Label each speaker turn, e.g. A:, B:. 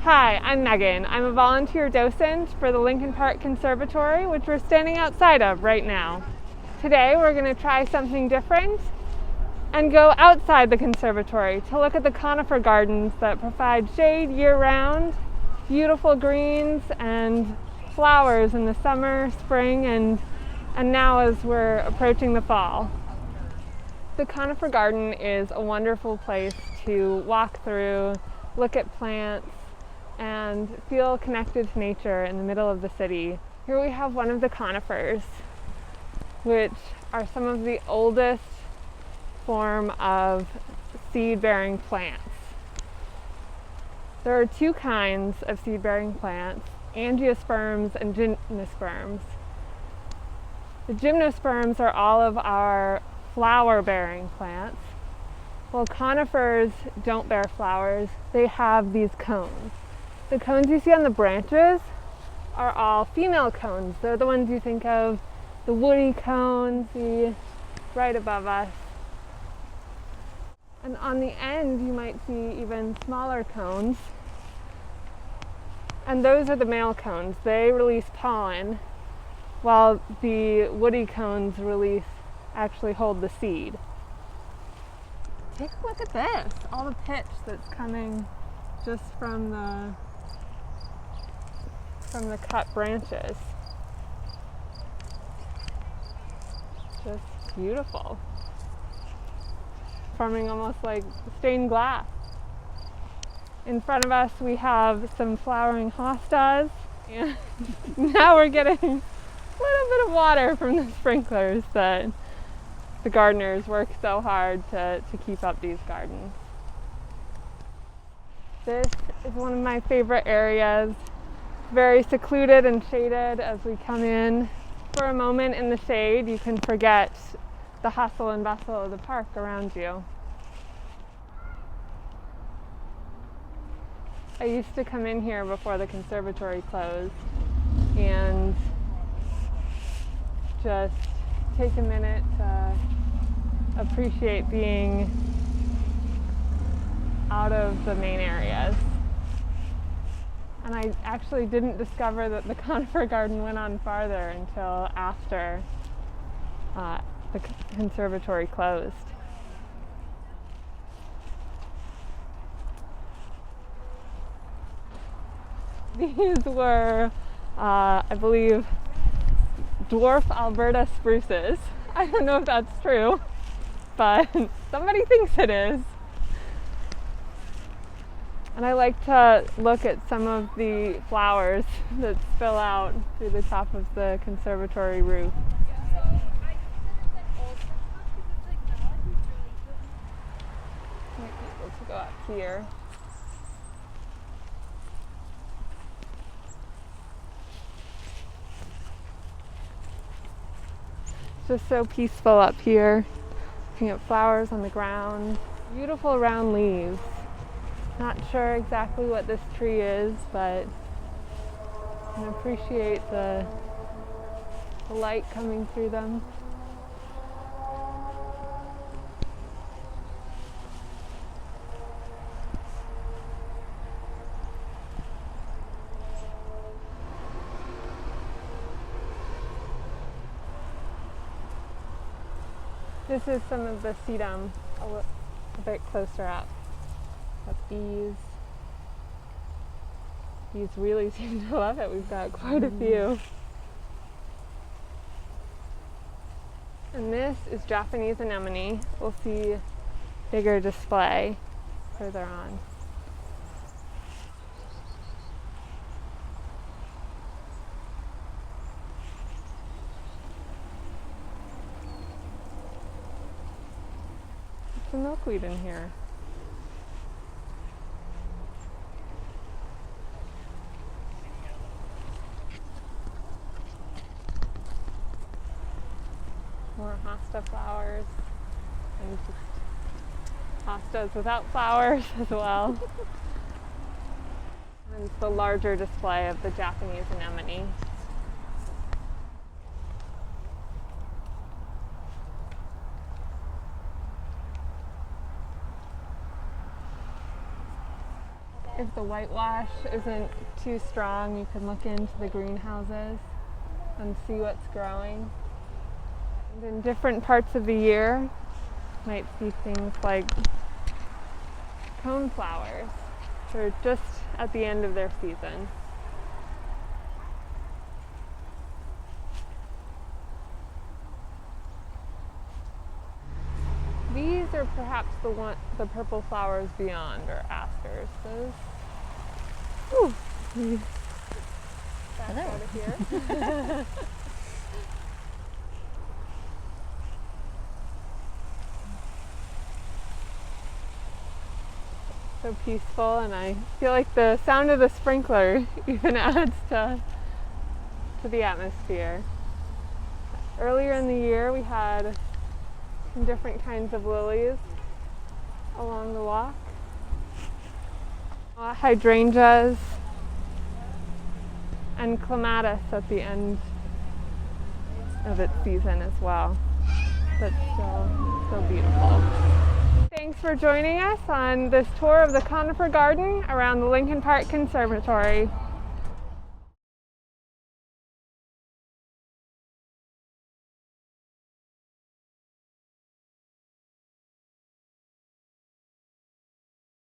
A: Hi, I'm Megan. I'm a volunteer docent for the Lincoln Park Conservatory, which we're standing outside of right now. Today we're going to try something different and go outside the conservatory to look at the conifer gardens that provide shade year-round, beautiful greens and flowers in the summer, spring, and now as we're approaching the fall. The conifer garden is a wonderful place to walk through, look at plants, and feel connected to nature in the middle of the city. Here we have one of the conifers, which are some of the oldest form of seed-bearing plants. There are two kinds of seed-bearing plants, angiosperms and gymnosperms. The gymnosperms are all of our flower-bearing plants. While conifers don't bear flowers, they have these cones. The cones you see on the branches are all female cones. They're the ones you think of, the woody cones, right above us. And on the end you might see even smaller cones. And those are the male cones. They release pollen, while the woody cones actually hold the seed. Take a look at this, all the pitch that's coming just from the cut branches. Just beautiful. Forming almost like stained glass. In front of us we have some flowering hostas, and now we're getting a little bit of water from the sprinklers that the gardeners work so hard to keep up these gardens. This is one of my favorite areas. Very secluded and shaded. As we come in for a moment in the shade, you can forget the hustle and bustle of the park around you. I used to come in here before the conservatory closed and just take a minute to appreciate being out of the main areas. And I actually didn't discover that the conifer garden went on farther until after the conservatory closed. These were, I believe, dwarf Alberta spruces. I don't know if that's true, but somebody thinks it is. And I like to look at some of the flowers that spill out through the top of the conservatory roof. Might be able to go up here. It's just so peaceful up here. Looking at flowers on the ground. Beautiful round leaves. Not sure exactly what this tree is, but I can appreciate the light coming through them. This is some of the sedum a bit closer up. Got bees. Bees really seem to love it. We've got quite a few. And this is Japanese anemone. We'll see bigger display further on. There's some milkweed in here. More hosta flowers, and just hostas without flowers as well. And it's the larger display of the Japanese anemone. If the whitewash isn't too strong, you can look into the greenhouses and see what's growing. And in different parts of the year, you might see things like coneflowers. They're just at the end of their season. These are perhaps the purple flowers beyond, or asters. Those. Ooh. Back out of here. So peaceful, and I feel like the sound of the sprinkler even adds to the atmosphere. Earlier in the year, we had some different kinds of lilies along the walk. Hydrangeas and clematis at the end of its season as well. That's so beautiful. Thanks for joining us on this tour of the Conifer Garden around the Lincoln Park Conservatory.